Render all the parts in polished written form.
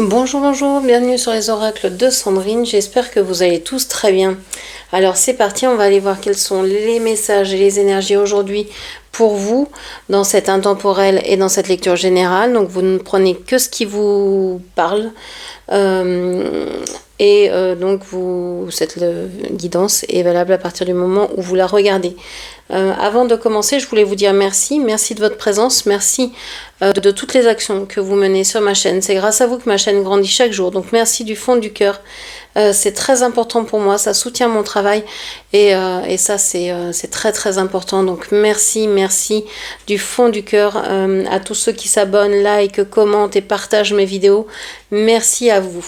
Bonjour, bonjour, bienvenue sur les oracles de Sandrine, j'espère que vous allez tous très bien. Alors c'est parti, on va aller voir quels sont les messages et les énergies aujourd'hui pour vous dans cette intemporelle et dans cette lecture générale. Donc vous ne prenez que ce qui vous parle donc cette guidance est valable à partir du moment où vous la regardez. Avant de commencer, je voulais vous dire merci de votre présence, merci de toutes les actions que vous menez sur ma chaîne. C'est grâce à vous que ma chaîne grandit chaque jour, donc merci du fond du cœur. C'est très important pour moi, ça soutient mon travail et ça c'est très très important. Donc merci du fond du cœur à tous ceux qui s'abonnent, like, commentent et partagent mes vidéos. Merci à vous.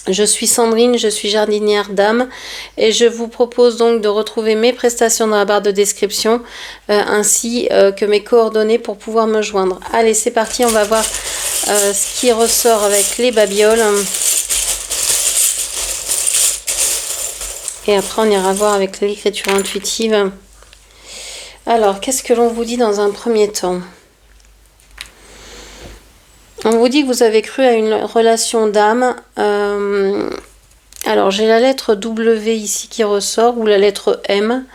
Je suis Sandrine, je suis jardinière d'âme et je vous propose donc de retrouver mes prestations dans la barre de description ainsi que mes coordonnées pour pouvoir me joindre. Allez, c'est parti, on va voir ce qui ressort avec les babioles. Et après, on ira voir avec l'écriture intuitive. Alors, qu'est-ce que l'on vous dit dans un premier temps ? On vous dit que vous avez cru à une relation d'âme. Alors, j'ai la lettre W ici qui ressort, ou la lettre M.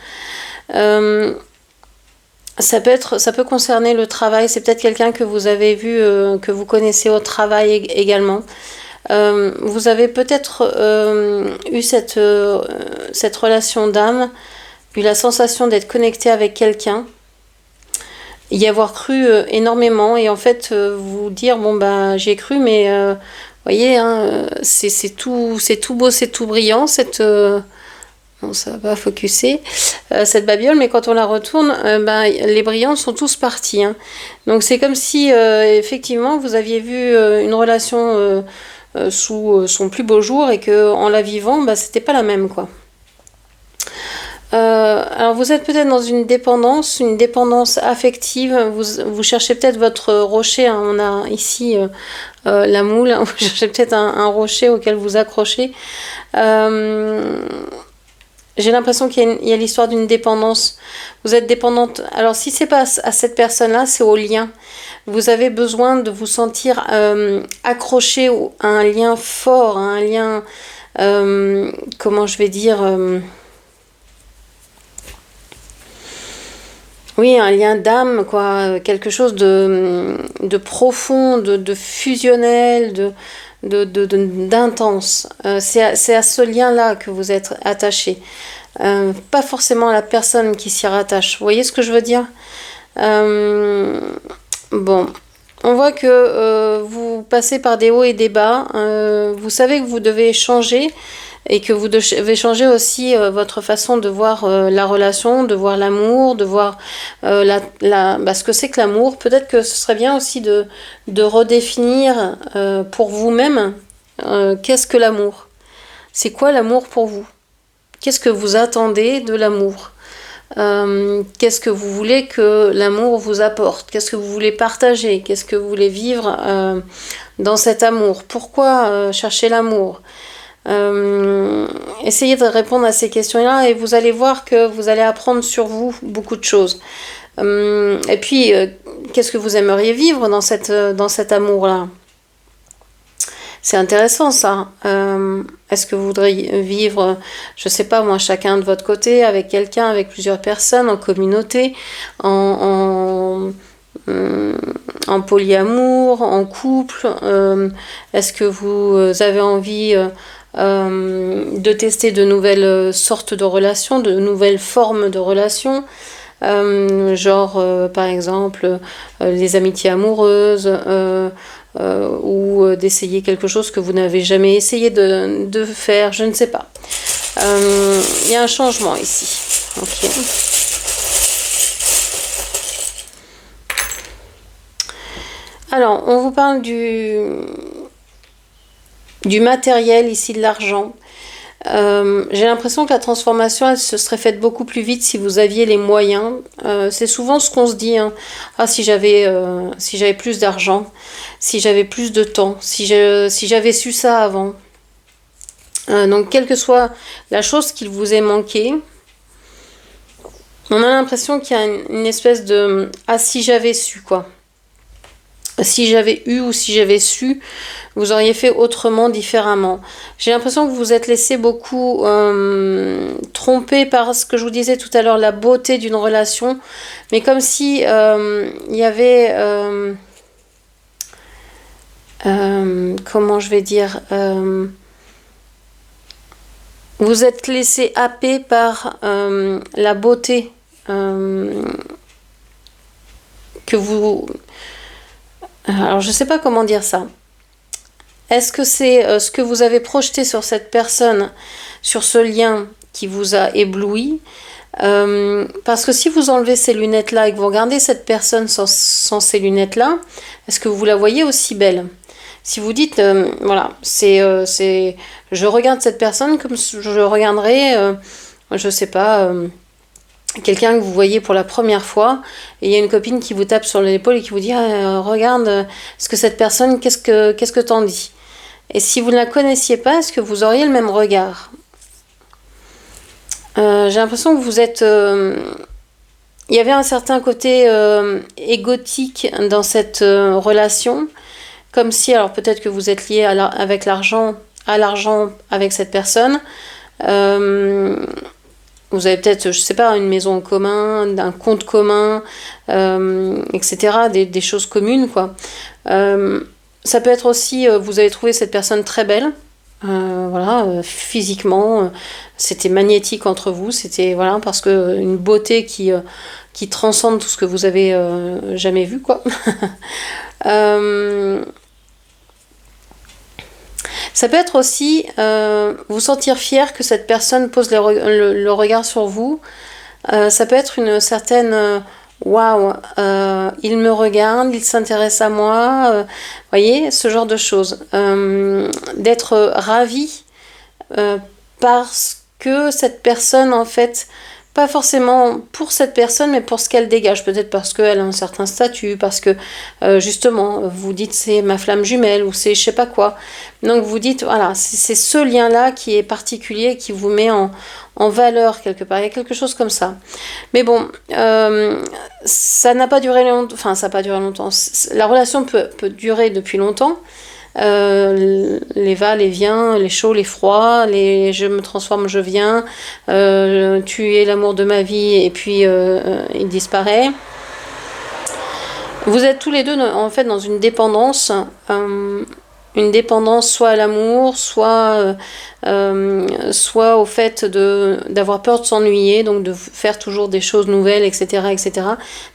Ça peut concerner le travail. C'est peut-être quelqu'un que vous avez vu, que vous connaissez au travail également. Vous avez peut-être eu cette relation d'âme, eu la sensation d'être connecté avec quelqu'un, y avoir cru énormément et en fait vous dire bon bah j'ai cru mais voyez hein, c'est tout beau, c'est tout brillant bon ça va pas focuser cette babiole, mais quand on la retourne les brillants sont tous partis hein. Donc c'est comme si effectivement vous aviez vu une relation sous son plus beau jour et que en la vivant c'était pas la même quoi. Alors vous êtes peut-être dans une dépendance affective, vous cherchez peut-être votre rocher, hein. On a ici la moule, hein. Vous cherchez peut-être un rocher auquel vous accrochez. J'ai l'impression qu'il y a l'histoire d'une dépendance, vous êtes dépendante, alors si c'est pas à cette personne-là, c'est au lien. Vous avez besoin de vous sentir accroché à un lien fort, à un lien, comment je vais dire... Oui, un lien d'âme, quoi, quelque chose de profond, de fusionnel, d'intense. C'est à ce lien-là que vous êtes attaché. Pas forcément à la personne qui s'y rattache. Vous voyez ce que je veux dire ? Bon, on voit que vous passez par des hauts et des bas. Vous savez que vous devez changer. Et que vous devez changer aussi votre façon de voir la relation, de voir l'amour, de voir ce que c'est que l'amour. Peut-être que ce serait bien aussi de redéfinir pour vous-même qu'est-ce que l'amour. C'est quoi l'amour pour vous ? Qu'est-ce que vous attendez de l'amour ? Qu'est-ce que vous voulez que l'amour vous apporte ? Qu'est-ce que vous voulez partager ? Qu'est-ce que vous voulez vivre dans cet amour ? Pourquoi chercher l'amour ? Essayez de répondre à ces questions-là et vous allez voir que vous allez apprendre sur vous beaucoup de choses. Et puis, qu'est-ce que vous aimeriez vivre dans cet amour-là ? C'est intéressant ça. Est-ce que vous voudriez vivre, je sais pas moi, chacun de votre côté, avec quelqu'un, avec plusieurs personnes, en communauté, en polyamour, en couple ? Est-ce que vous avez envie de tester de nouvelles sortes de relations, de nouvelles formes de relations, par exemple les amitiés amoureuses, ou d'essayer quelque chose que vous n'avez jamais essayé de faire, je ne sais pas. Il y a un changement ici. Ok. Alors, on vous parle du matériel, ici de l'argent. J'ai l'impression que la transformation, elle se serait faite beaucoup plus vite si vous aviez les moyens. C'est souvent ce qu'on se dit, hein. Ah, si j'avais plus d'argent, si j'avais plus de temps, si j'avais su ça avant. Donc, quelle que soit la chose qu'il vous ait manqué, on a l'impression qu'il y a une espèce de « ah, si j'avais su », quoi. si j'avais eu ou si j'avais su, vous auriez fait autrement, différemment. J'ai l'impression que vous vous êtes laissé beaucoup tromper par ce que je vous disais tout à l'heure, la beauté d'une relation, mais comme si il y avait... comment je vais dire, vous êtes laissé happer par la beauté que vous... Alors je sais pas comment dire ça. Est-ce que c'est ce que vous avez projeté sur cette personne, sur ce lien qui vous a ébloui? Parce que si vous enlevez ces lunettes-là et que vous regardez cette personne sans ces lunettes-là, est-ce que vous la voyez aussi belle? Si vous dites, voilà, je regarde cette personne comme je regarderais, je sais pas, quelqu'un que vous voyez pour la première fois, et il y a une copine qui vous tape sur l'épaule et qui vous dit, regarde, ce que cette personne, qu'est-ce que t'en dis? Et si vous ne la connaissiez pas, est-ce que vous auriez le même regard? J'ai l'impression que vous êtes... il y avait un certain côté égotique dans cette relation, comme si, alors peut-être que vous êtes lié avec l'argent, avec cette personne. Vous avez peut-être, je sais pas, une maison en commun, un compte commun, etc. Des choses communes, quoi. Ça peut être aussi, vous avez trouvé cette personne très belle. Voilà, physiquement, c'était magnétique entre vous. C'était, voilà, parce que une beauté qui transcende tout ce que vous avez jamais vu, quoi. Ça peut être aussi vous sentir fier que cette personne pose le regard sur vous. Ça peut être une certaine waouh, il me regarde, il s'intéresse à moi. Voyez, ce genre de choses. D'être ravi parce que cette personne, en fait, pas forcément pour cette personne, mais pour ce qu'elle dégage. Peut-être parce qu'elle a un certain statut, parce que justement, vous dites c'est ma flamme jumelle ou c'est je sais pas quoi. Donc vous dites, voilà, c'est ce lien-là qui est particulier, qui vous met en valeur quelque part. Il y a quelque chose comme ça. Mais bon, ça n'a pas duré longtemps. Enfin, ça n'a pas duré longtemps. La relation peut durer depuis longtemps. Les va, les vient, les chauds, les froids, les je me transforme, je viens, tu es l'amour de ma vie et puis il disparaît. Vous êtes tous les deux en fait dans une dépendance soit à l'amour, soit au fait d'avoir peur de s'ennuyer, donc de faire toujours des choses nouvelles, etc., etc.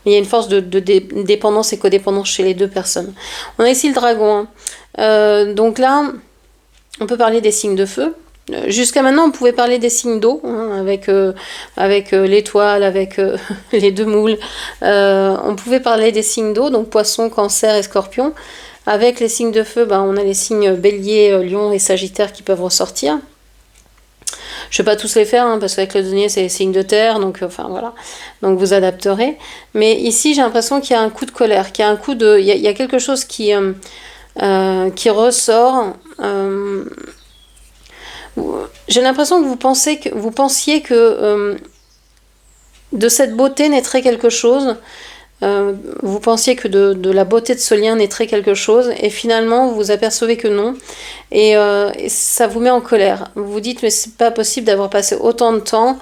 Mais il y a une force de dépendance et codépendance chez les deux personnes. On a ici le dragon, hein. Donc là, on peut parler des signes de feu. Jusqu'à maintenant, on pouvait parler des signes d'eau, hein, avec l'étoile, avec les deux moules. On pouvait parler des signes d'eau, donc poisson, cancer et scorpion. Avec les signes de feu, on a les signes bélier, lion et sagittaire qui peuvent ressortir. Je ne vais pas tous les faire, hein, parce qu'avec le denier, c'est les signes de terre, donc enfin voilà. Donc vous adapterez. Mais ici, j'ai l'impression qu'il y a un coup de colère, qu'il y a un coup de... Il y a quelque chose qui ressort. J'ai l'impression que vous pensiez que de cette beauté naîtrait quelque chose. Vous pensiez que de la beauté de ce lien naîtrait quelque chose, et finalement vous vous apercevez que non, et ça vous met en colère. Vous vous dites mais c'est pas possible d'avoir passé autant de temps.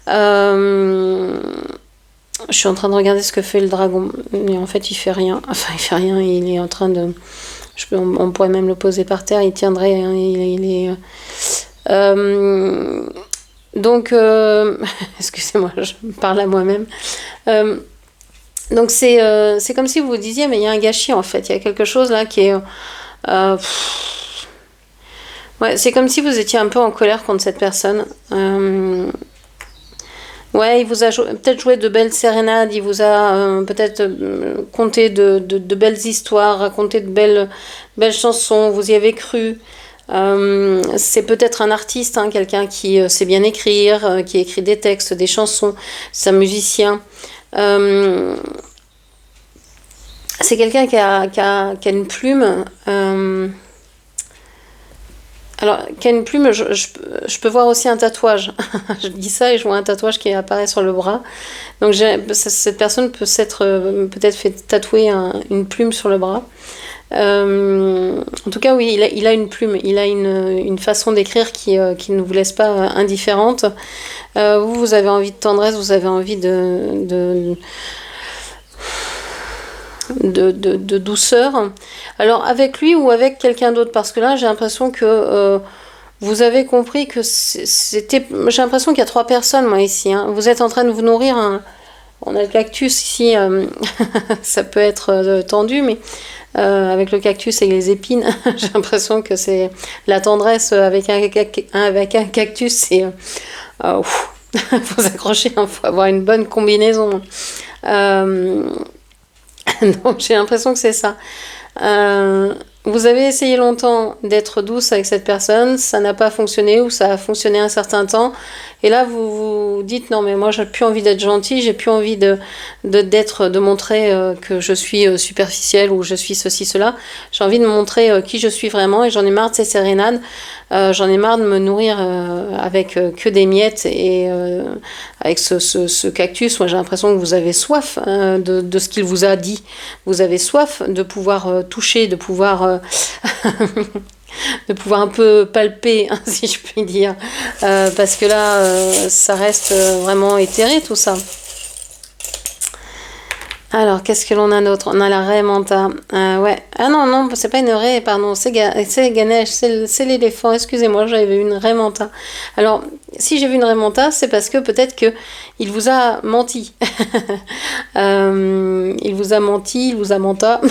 Je suis en train de regarder ce que fait le dragon, mais en fait il fait rien. Enfin il fait rien, il est en train de... on pourrait même le poser par terre, il tiendrait, hein, il est... donc, excusez-moi, je parle à moi-même. Donc c'est comme si vous vous disiez, mais il y a un gâchis en fait, il y a quelque chose là qui est... ouais, c'est comme si vous étiez un peu en colère contre cette personne. Ouais, il vous a peut-être joué de belles sérénades, il vous a peut-être conté de belles histoires, raconté de belles chansons, vous y avez cru. C'est peut-être un artiste, hein, quelqu'un qui sait bien écrire, qui écrit des textes, des chansons, c'est un musicien. C'est quelqu'un qui a une plume. Alors, qui a une plume, je peux voir aussi un tatouage. Je dis ça et je vois un tatouage qui apparaît sur le bras. Donc, cette personne peut s'être peut-être fait tatouer une plume sur le bras. En tout cas, oui, il a une plume, il a une façon d'écrire qui ne vous laisse pas indifférente. Vous avez envie de tendresse, vous avez envie de douceur. Alors avec lui ou avec quelqu'un d'autre, parce que là j'ai l'impression que vous avez compris que c'était... J'ai l'impression qu'il y a 3 personnes moi ici. Hein. Vous êtes en train de vous nourrir. On a le cactus ici, ça peut être tendu, mais avec le cactus et les épines, j'ai l'impression que c'est la tendresse avec un cactus, c'est... faut s'accrocher, il faut avoir une bonne combinaison. Donc j'ai l'impression que c'est ça. Vous avez essayé longtemps d'être douce avec cette personne, ça n'a pas fonctionné ou ça a fonctionné un certain temps. Et là, vous vous dites non, mais moi, j'ai plus envie d'être gentille, j'ai plus envie de montrer que je suis superficielle ou je suis ceci, cela. J'ai envie de montrer qui je suis vraiment et j'en ai marre de ces sérénades. J'en ai marre de me nourrir avec que des miettes et avec ce cactus. Moi, j'ai l'impression que vous avez soif de ce qu'il vous a dit. Vous avez soif de pouvoir toucher, de pouvoir de pouvoir un peu palper, hein, si je puis dire, parce que là, ça reste vraiment éthéré tout ça. Alors, qu'est-ce que l'on a d'autre? On a la raie manta. Ouais. Ah non, non, c'est pas une raie, pardon. C'est Ganesh, c'est l'éléphant. Excusez-moi, j'avais vu une raie manta. Alors, si j'ai vu une raie manta, c'est parce que peut-être que il vous a menti. Il vous a menti, il vous a menta,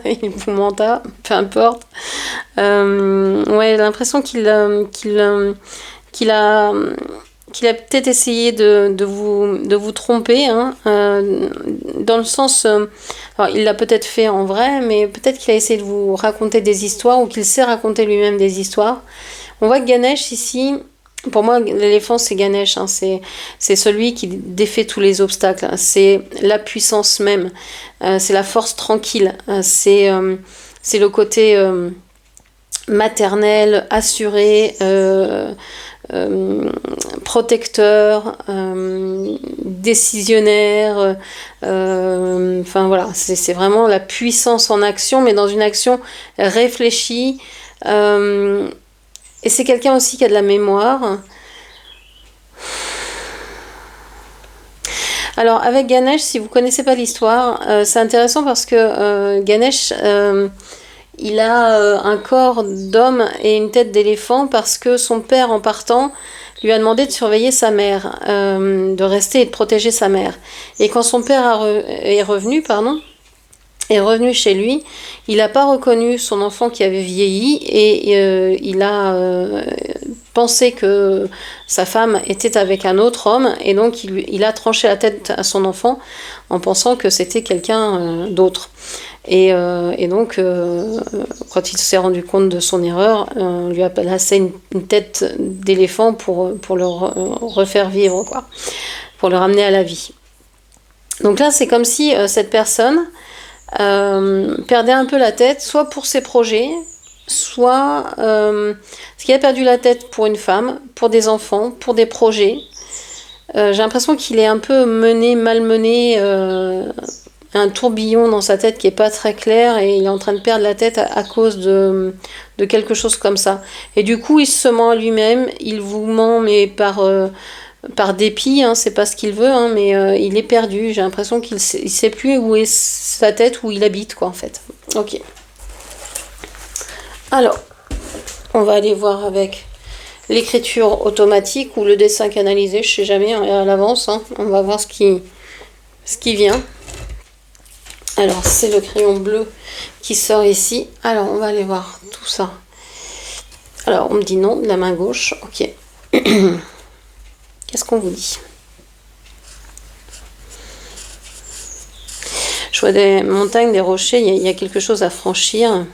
il vous menta, peu importe. Ouais, l'impression qu'il a peut-être essayé de vous tromper, hein, dans le sens... alors, il l'a peut-être fait en vrai, mais peut-être qu'il a essayé de vous raconter des histoires ou qu'il sait raconter lui-même des histoires. On voit que Ganesh, ici... Pour moi, l'éléphant, c'est Ganesh. Hein, c'est celui qui défait tous les obstacles. C'est la puissance même. C'est la force tranquille. C'est le côté maternel, assuré... protecteur, décisionnaire, enfin voilà, c'est vraiment la puissance en action, mais dans une action réfléchie. Et c'est quelqu'un aussi qui a de la mémoire. Alors avec Ganesh, si vous ne connaissez pas l'histoire, c'est intéressant parce que Ganesh... il a un corps d'homme et une tête d'éléphant parce que son père, en partant, lui a demandé de surveiller sa mère, de rester et de protéger sa mère. Et quand son père est revenu chez lui, il n'a pas reconnu son enfant qui avait vieilli et il a pensé que sa femme était avec un autre homme et donc il a tranché la tête à son enfant en pensant que c'était quelqu'un d'autre. Et donc, quand il s'est rendu compte de son erreur, on lui a placé une tête d'éléphant pour le refaire vivre, quoi, pour le ramener à la vie. Donc là, c'est comme si cette personne perdait un peu la tête, soit pour ses projets, soit parce qu'il a perdu la tête pour une femme, pour des enfants, pour des projets. J'ai l'impression qu'il est un peu malmené, un tourbillon dans sa tête qui est pas très clair et il est en train de perdre la tête à cause de quelque chose comme ça. Et du coup, il se ment à lui-même, il vous ment, mais par dépit, hein, c'est pas ce qu'il veut, hein, mais il est perdu. J'ai l'impression qu'il sait plus où est sa tête, où il habite, quoi, en fait. Ok. Alors, on va aller voir avec l'écriture automatique ou le dessin canalisé, je sais jamais, à l'avance, hein. On va voir ce qui vient. Alors, c'est le crayon bleu qui sort ici. Alors, on va aller voir tout ça. Alors, on me dit non, de la main gauche. Ok. Qu'est-ce qu'on vous dit? Je vois des montagnes, des rochers. Il y a quelque chose à franchir.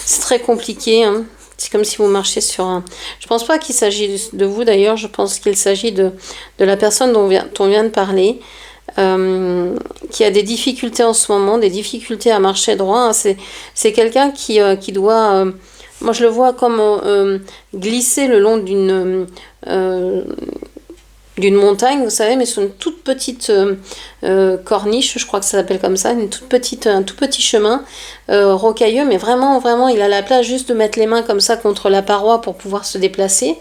C'est très compliqué, hein. C'est comme si vous marchiez sur un... Je pense pas qu'il s'agit de vous d'ailleurs, je pense qu'il s'agit de la personne dont on vient de parler. qui a des difficultés en ce moment, des difficultés à marcher droit. Hein. C'est quelqu'un qui doit, moi je le vois comme glisser le long d'une montagne, vous savez, mais sur une toute petite corniche, je crois que ça s'appelle comme ça, un tout petit chemin rocailleux, mais vraiment, vraiment, il a la place juste de mettre les mains comme ça contre la paroi pour pouvoir se déplacer.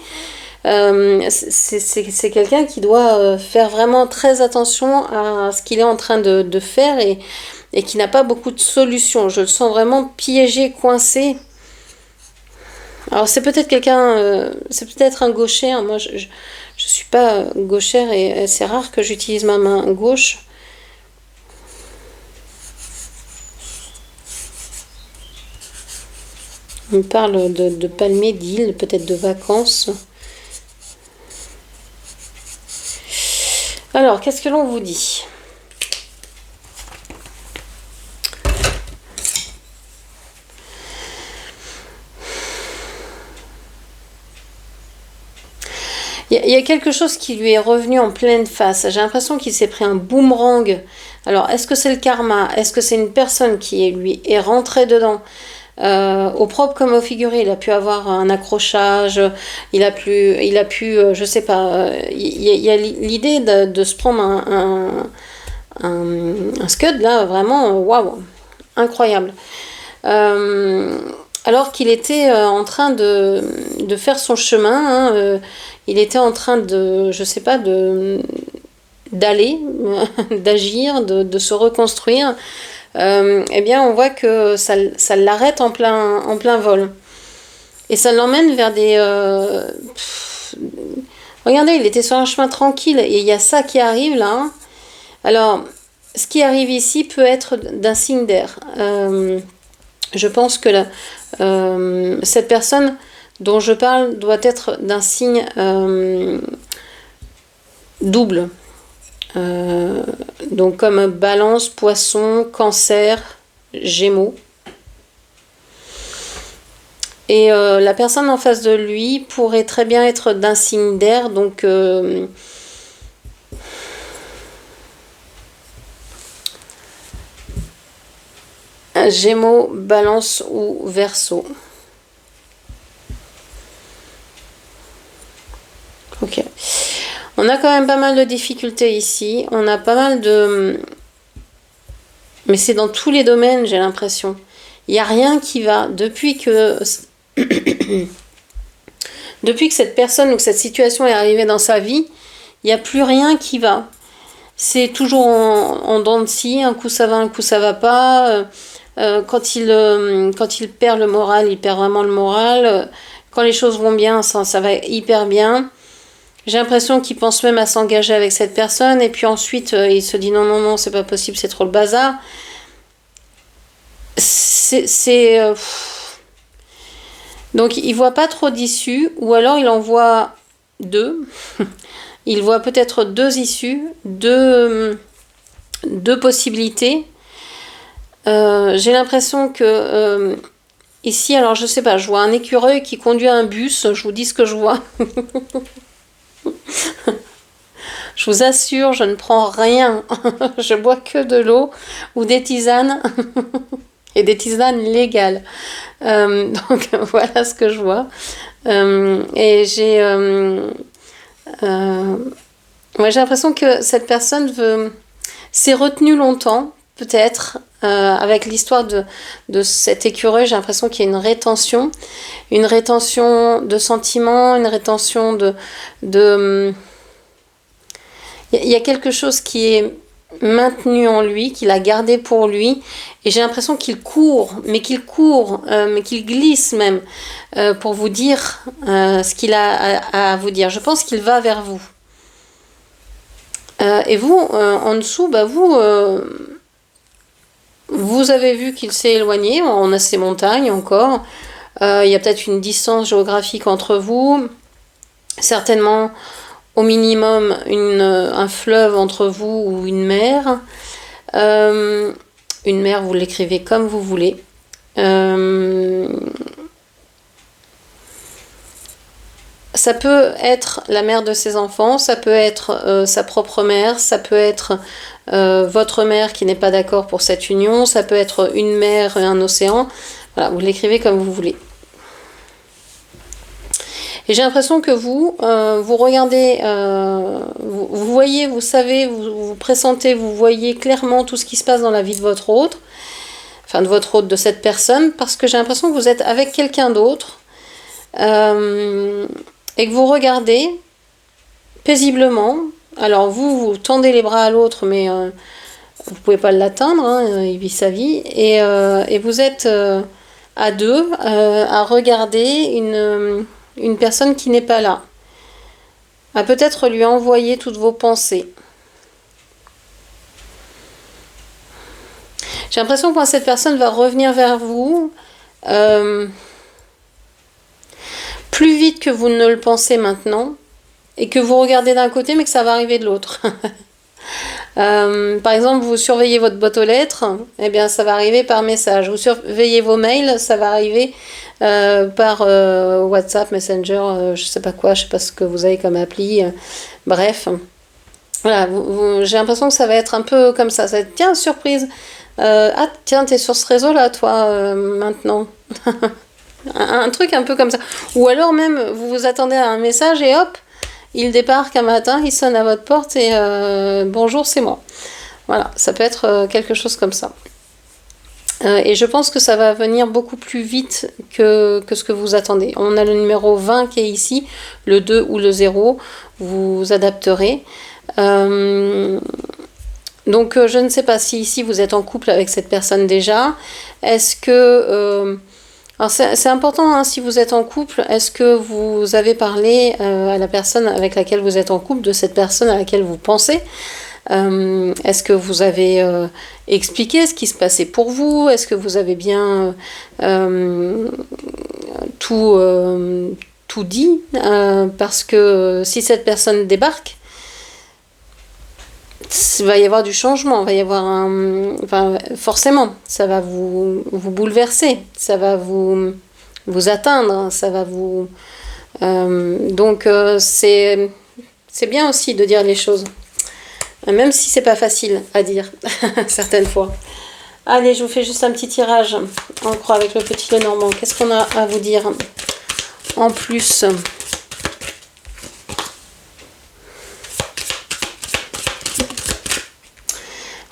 C'est quelqu'un qui doit faire vraiment très attention à ce qu'il est en train de faire et qui n'a pas beaucoup de solutions. Je le sens vraiment piégé, coincé. Alors c'est peut-être c'est peut-être un gaucher. Hein. Moi, je suis pas gauchère et c'est rare que j'utilise ma main gauche. On me parle de palmiers, d'îles, peut-être de vacances. Alors, qu'est-ce que l'on vous dit ? Il y a quelque chose qui lui est revenu en pleine face. J'ai l'impression qu'il s'est pris un boomerang. Alors, est-ce que c'est le karma? Est-ce que c'est une personne qui lui est rentrée dedans? Au propre comme au figuré, il a pu avoir un accrochage, il a pu, je sais pas, il y a l'idée de se prendre un scud là, vraiment, waouh, incroyable. Alors qu'il était en train de faire son chemin, hein, il était en train de, je sais pas, d'aller, d'agir, de se reconstruire. Eh bien, on voit que ça l'arrête en plein vol. Et ça l'emmène vers des... Regardez, il était sur un chemin tranquille et il y a ça qui arrive là. Hein. Alors, ce qui arrive ici peut être d'un signe d'air. Je pense que cette personne dont je parle doit être d'un signe double. Donc comme Balance, Poisson, Cancer, Gémeaux. Et la personne en face de lui pourrait très bien être d'un signe d'air, donc Gémeaux, Balance ou Verseau. Ok. On a quand même pas mal de difficultés ici. On a pas mal de... Mais c'est dans tous les domaines, j'ai l'impression. Il n'y a rien qui va. Depuis que cette personne ou que cette situation est arrivée dans sa vie, il n'y a plus rien qui va. C'est toujours en dents de scie. Un coup ça va, un coup ça va pas. Quand il perd le moral, il perd vraiment le moral. Quand les choses vont bien, ça va hyper bien. J'ai l'impression qu'il pense même à s'engager avec cette personne et puis ensuite il se dit non, c'est pas possible, c'est trop le bazar. Donc il voit pas trop d'issues ou alors il en voit deux. Il voit peut-être deux issues, deux possibilités. J'ai l'impression que ici, alors je sais pas, je vois un écureuil qui conduit un bus, je vous dis ce que je vois. Je vous assure, je ne prends rien. Je bois que de l'eau ou des tisanes. Et des tisanes légales. Donc voilà ce que je vois. Et j'ai l'impression que cette personne s'est retenue longtemps, peut-être, avec l'histoire de cet écureuil. J'ai l'impression qu'il y a une rétention de sentiments, une rétention il y a quelque chose qui est maintenu en lui, qu'il a gardé pour lui, et j'ai l'impression qu'il court, mais qu'il glisse même, pour vous dire ce qu'il a à vous dire. Je pense qu'il va vers vous. Et vous, en dessous, vous avez vu qu'il s'est éloigné, on a ces montagnes encore, il y a peut-être une distance géographique entre vous, certainement au minimum un fleuve entre vous ou une mer. Une mer, vous l'écrivez comme vous voulez. Ça peut être la mère de ses enfants, ça peut être sa propre mère, ça peut être votre mère qui n'est pas d'accord pour cette union, ça peut être une mer et un océan. Voilà, vous l'écrivez comme vous voulez. Et j'ai l'impression que vous, vous regardez, vous voyez, vous savez, vous pressentez, vous voyez clairement tout ce qui se passe dans la vie de votre hôte, enfin de votre hôte, de cette personne, parce que j'ai l'impression que vous êtes avec quelqu'un d'autre, et que vous regardez paisiblement. Alors vous tendez les bras à l'autre, mais vous pouvez pas l'atteindre, hein, il vit sa vie, et vous êtes à deux à regarder une personne qui n'est pas là, à peut-être lui envoyer toutes vos pensées. J'ai l'impression que quand cette personne va revenir vers vous, plus vite que vous ne le pensez maintenant, et que vous regardez d'un côté, mais que ça va arriver de l'autre. Par exemple, vous surveillez votre boîte aux lettres, eh bien ça va arriver par message. Vous surveillez vos mails, ça va arriver par WhatsApp, Messenger, je sais pas quoi, je sais pas ce que vous avez comme appli, bref. Voilà, j'ai l'impression que ça va être un peu comme ça. Ça va être, tiens, surprise, ah tiens, t'es sur ce réseau là, toi, maintenant. un truc un peu comme ça. Ou alors même, vous vous attendez à un message et hop, il débarque un matin, il sonne à votre porte et bonjour, c'est moi. Voilà, ça peut être quelque chose comme ça. Et je pense que ça va venir beaucoup plus vite que ce que vous attendez. On a le numéro 20 qui est ici, le 2 ou le 0, vous adapterez. Donc je ne sais pas si ici vous êtes en couple avec cette personne déjà. Est-ce que... alors c'est important, hein, si vous êtes en couple, est-ce que vous avez parlé à la personne avec laquelle vous êtes en couple, de cette personne à laquelle vous pensez? Est-ce que vous avez expliqué ce qui se passait pour vous? Est-ce que vous avez bien tout dit? Parce que si cette personne débarque, il va y avoir du changement, il va y avoir enfin, forcément, ça va vous bouleverser, ça va vous atteindre, ça va vous... donc c'est bien aussi de dire les choses, même si c'est pas facile à dire, certaines fois. Allez, je vous fais juste un petit tirage en croix avec le petit Lenormand. Qu'est-ce qu'on a à vous dire en plus?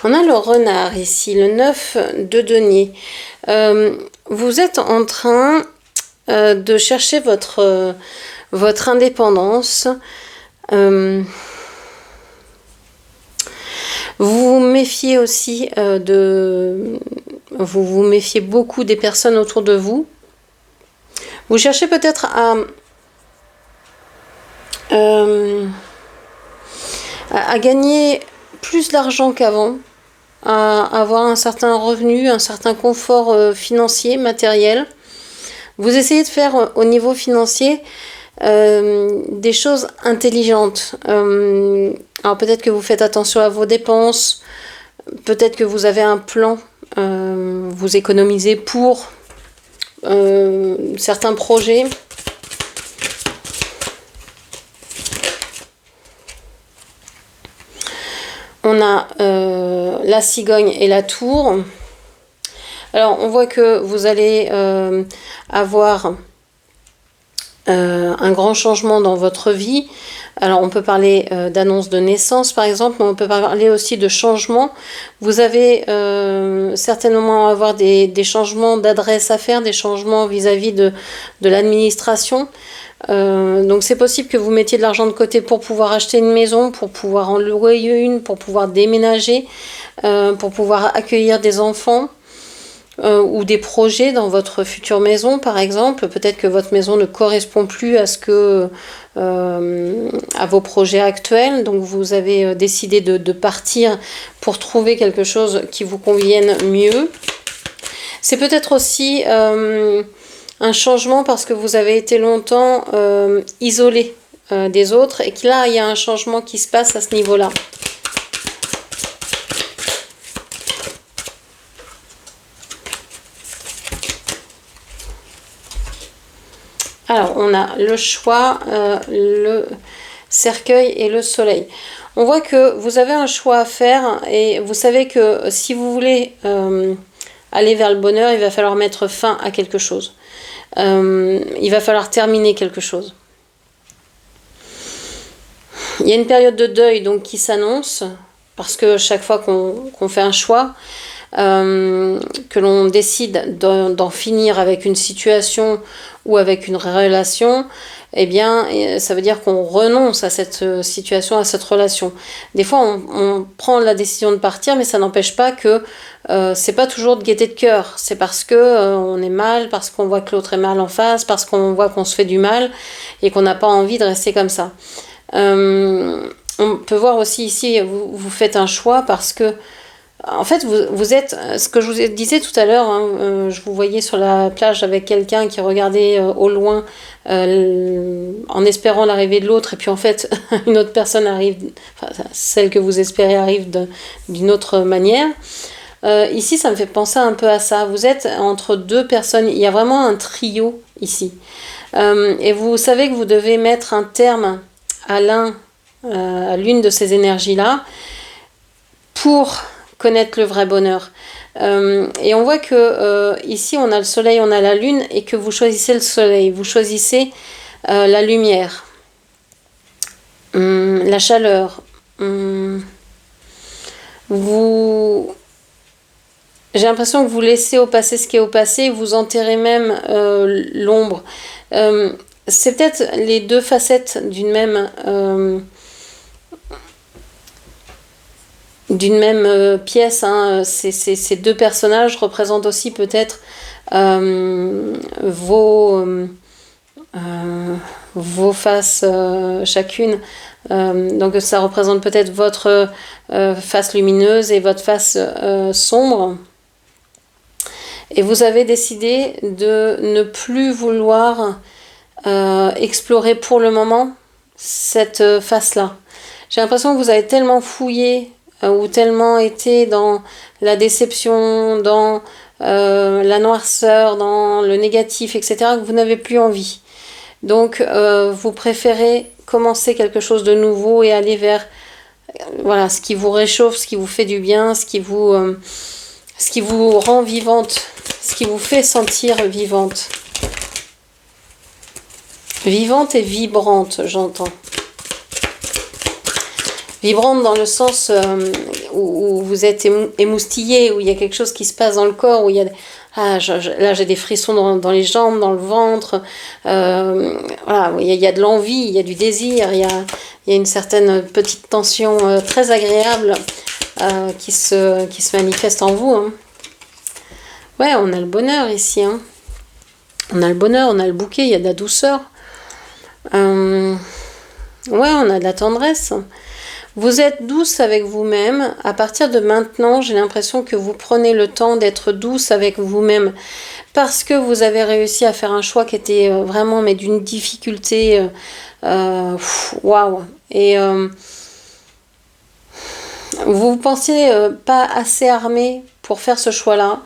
On a le renard ici, le 9 de denier. Vous êtes en train de chercher votre indépendance. Vous vous méfiez aussi vous vous méfiez beaucoup des personnes autour de vous. Vous cherchez peut-être à gagner plus d'argent qu'avant, à avoir un certain revenu, un certain confort financier, matériel. Vous essayez de faire au niveau financier des choses intelligentes. Alors peut-être que vous faites attention à vos dépenses, peut-être que vous avez un plan, vous économisez pour certains projets. On a la cigogne et la tour. Alors on voit que vous allez avoir un grand changement dans votre vie. Alors on peut parler d'annonce de naissance par exemple, mais on peut parler aussi de changement. Vous avez certainement avoir des changements d'adresse à faire, des changements vis-à-vis de l'administration. Donc c'est possible que vous mettiez de l'argent de côté pour pouvoir acheter une maison, pour pouvoir en louer une, pour pouvoir déménager, pour pouvoir accueillir des enfants. Ou des projets dans votre future maison par exemple. Peut-être que votre maison ne correspond plus à à vos projets actuels, donc vous avez décidé de partir pour trouver quelque chose qui vous convienne mieux. C'est peut-être aussi un changement parce que vous avez été longtemps isolé des autres et que là il y a un changement qui se passe à ce niveau-là. Alors, on a le choix, le cercueil et le soleil. On voit que vous avez un choix à faire et vous savez que si vous voulez aller vers le bonheur, il va falloir mettre fin à quelque chose. Il va falloir terminer quelque chose. Il y a une période de deuil donc qui s'annonce parce que chaque fois qu'on fait un choix, que l'on décide d'en finir avec une situation ou avec une relation, eh bien, ça veut dire qu'on renonce à cette situation, à cette relation. Des fois, on prend la décision de partir, mais ça n'empêche pas que c'est pas toujours de gaieté de cœur. C'est parce que on est mal, parce qu'on voit que l'autre est mal en face, parce qu'on voit qu'on se fait du mal et qu'on n'a pas envie de rester comme ça. On peut voir aussi ici, vous faites un choix parce que en fait, vous êtes, ce que je vous disais tout à l'heure, hein, je vous voyais sur la plage avec quelqu'un qui regardait au loin en espérant l'arrivée de l'autre, et puis en fait, une autre personne arrive, enfin, celle que vous espérez arrive d'une autre manière. Ici, ça me fait penser un peu à ça. Vous êtes entre deux personnes, il y a vraiment un trio ici. Et vous savez que vous devez mettre un terme à l'une de ces énergies-là pour connaître le vrai bonheur. Et on voit que ici on a le soleil, on a la lune, et que vous choisissez le soleil, vous choisissez la lumière, la chaleur. J'ai l'impression que vous laissez au passé ce qui est au passé, vous enterrez même l'ombre. C'est peut-être les deux facettes d'une même pièce, hein. Ces deux personnages représentent aussi peut-être vos faces chacune. Donc ça représente peut-être votre face lumineuse et votre face sombre. Et vous avez décidé de ne plus vouloir explorer pour le moment cette face-là. J'ai l'impression que vous avez tellement fouillé ou tellement été dans la déception, dans la noirceur, dans le négatif, etc., que vous n'avez plus envie. Donc, vous préférez commencer quelque chose de nouveau et aller vers voilà, ce qui vous réchauffe, ce qui vous fait du bien, ce qui vous rend vivante, ce qui vous fait sentir vivante. Vivante et vibrante, j'entends. Vibrante dans le sens où vous êtes émoustillé, où il y a quelque chose qui se passe dans le corps, où il y a... là j'ai des frissons dans les jambes, dans le ventre, voilà, il y a de l'envie, il y a du désir, il y a une certaine petite tension très agréable qui se manifeste en vous. Hein. Ouais, on a le bonheur ici. Hein. On a le bonheur, on a le bouquet, il y a de la douceur. Ouais, on a de la tendresse. Vous êtes douce avec vous-même. À partir de maintenant, j'ai l'impression que vous prenez le temps d'être douce avec vous-même parce que vous avez réussi à faire un choix qui était vraiment mais d'une difficulté waouh. Et vous pensiez pas assez armé pour faire ce choix-là.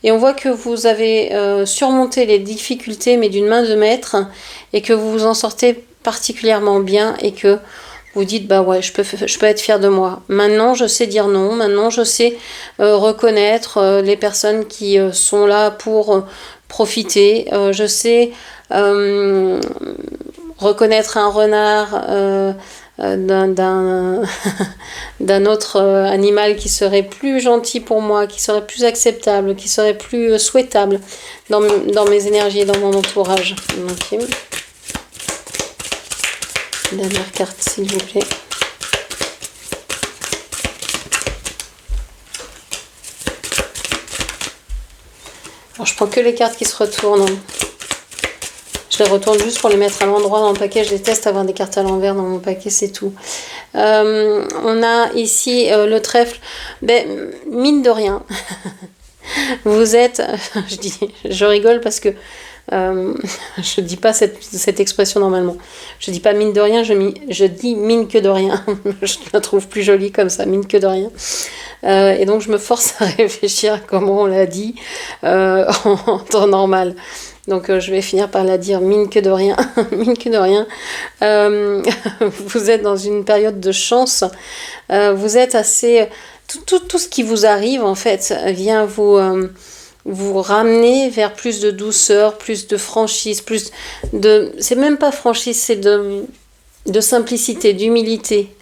Et on voit que vous avez surmonté les difficultés mais d'une main de maître et que vous vous en sortez particulièrement bien et que vous dites bah ouais, je peux être fière de moi. Maintenant je sais dire non, maintenant je sais reconnaître les personnes qui sont là pour profiter, je sais reconnaître un renard d'un autre animal qui serait plus gentil pour moi, qui serait plus acceptable, qui serait plus souhaitable dans mes énergies et dans mon entourage. Okay. Dernière carte, s'il vous plaît. Alors, je prends que les cartes qui se retournent. Je les retourne juste pour les mettre à l'endroit dans le paquet. Je déteste avoir des cartes à l'envers dans mon paquet, c'est tout. On a ici le trèfle. Ben, mine de rien, vous êtes... je rigole parce que je dis pas cette expression normalement. Je dis pas mine de rien, je dis mine que de rien. Je la trouve plus jolie comme ça, mine que de rien. Et donc je me force à réfléchir à comment on l'a dit en temps normal. Donc je vais finir par la dire mine que de rien, mine que de rien. Vous êtes dans une période de chance. Vous êtes assez... Tout ce qui vous arrive, en fait, vient vous ramener vers plus de douceur, plus de franchise, plus de... C'est même pas franchise, c'est de simplicité, d'humilité,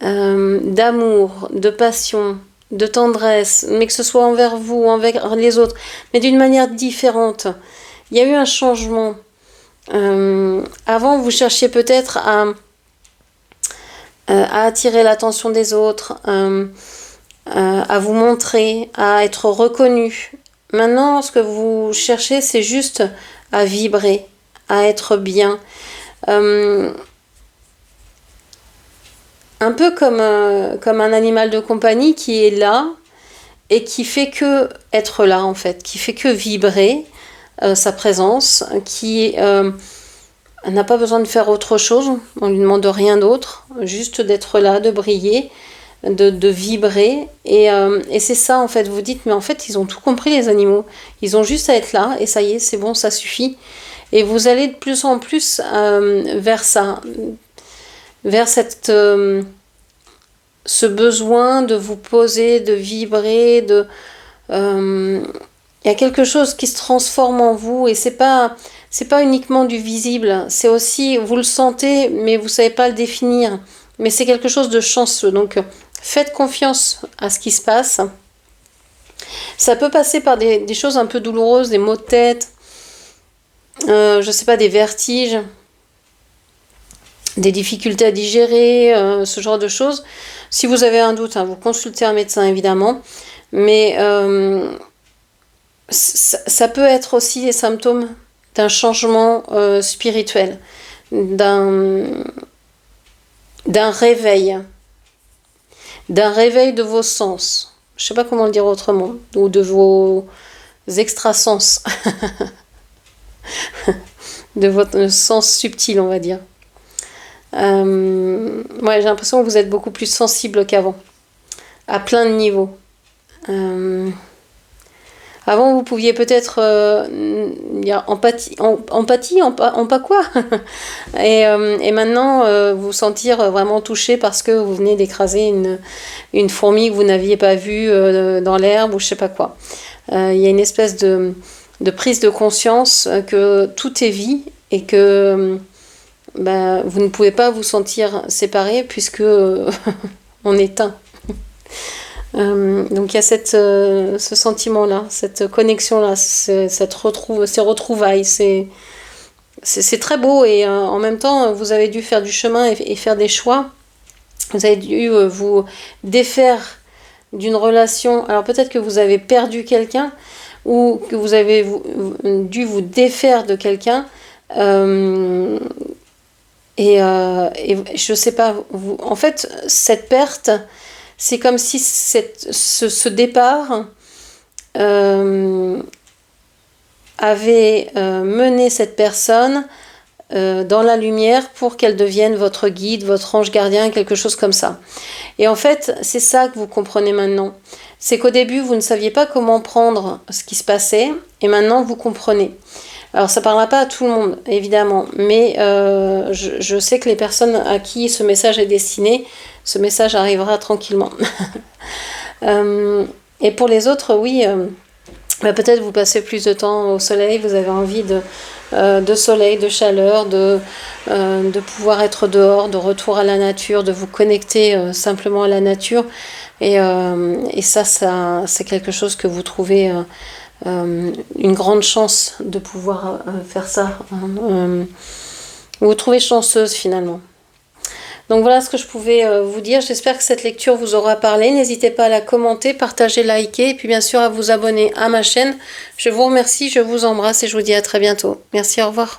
d'amour, de passion, de tendresse, mais que ce soit envers vous, envers les autres, mais d'une manière différente. Il y a eu un changement. Avant, vous cherchiez peut-être à attirer l'attention des autres, à vous montrer, à être reconnu. Maintenant, ce que vous cherchez, c'est juste à vibrer, à être bien. Un peu comme un animal de compagnie qui est là et qui fait que être là, en fait, qui fait que vibrer sa présence, qui n'a pas besoin de faire autre chose, on lui demande rien d'autre, juste d'être là, de briller, de vibrer, et c'est ça, en fait, vous dites, mais en fait, ils ont tout compris, les animaux, ils ont juste à être là, et ça y est, c'est bon, ça suffit, et vous allez de plus en plus vers ça, vers ce besoin de vous poser, de vibrer, il y a quelque chose qui se transforme en vous, et c'est pas uniquement du visible, c'est aussi, vous le sentez, mais vous savez pas le définir, mais c'est quelque chose de chanceux, donc faites confiance à ce qui se passe. Ça peut passer par des choses un peu douloureuses, des maux de tête, je sais pas, des vertiges, des difficultés à digérer, ce genre de choses. Si vous avez un doute, vous consultez un médecin évidemment, mais ça peut être aussi des symptômes d'un changement spirituel, d'un réveil de vos sens. Je ne sais pas comment le dire autrement, ou de vos extrasens, de votre sens subtil, on va dire. Ouais, j'ai l'impression que vous êtes beaucoup plus sensible qu'avant, à plein de niveaux. Avant, vous pouviez peut-être empathie, en pas quoi. Et maintenant, vous sentir vraiment touché parce que vous venez d'écraser une fourmi que vous n'aviez pas vue dans l'herbe ou je sais pas quoi. Il y a une espèce de prise de conscience que tout est vie et que vous ne pouvez pas vous sentir séparés puisque on est un. Donc il y a ce sentiment-là, cette connexion-là, ces retrouvailles, c'est très beau et en même temps vous avez dû faire du chemin et faire des choix. Vous avez dû vous défaire d'une relation. Alors peut-être que vous avez perdu quelqu'un ou que vous avez dû vous défaire de quelqu'un. Et je sais pas, en fait, cette perte, c'est comme si ce départ avait mené cette personne dans la lumière pour qu'elle devienne votre guide, votre ange gardien, quelque chose comme ça. Et en fait, c'est ça que vous comprenez maintenant. C'est qu'au début, vous ne saviez pas comment prendre ce qui se passait, et maintenant, vous comprenez. Alors, ça ne parlera pas à tout le monde, évidemment, mais je sais que les personnes à qui ce message est destiné, ce message arrivera tranquillement. Et pour les autres, oui, peut-être vous passez plus de temps au soleil, vous avez envie de soleil, de chaleur, de pouvoir être dehors, de retour à la nature, de vous connecter simplement à la nature. Et ça c'est quelque chose que vous trouvez une grande chance de pouvoir faire ça. Vous vous trouvez chanceuse finalement. Donc voilà ce que je pouvais vous dire. J'espère que cette lecture vous aura parlé. N'hésitez pas à la commenter, partager, liker et puis bien sûr à vous abonner à ma chaîne. Je vous remercie, je vous embrasse et je vous dis à très bientôt. Merci, au revoir.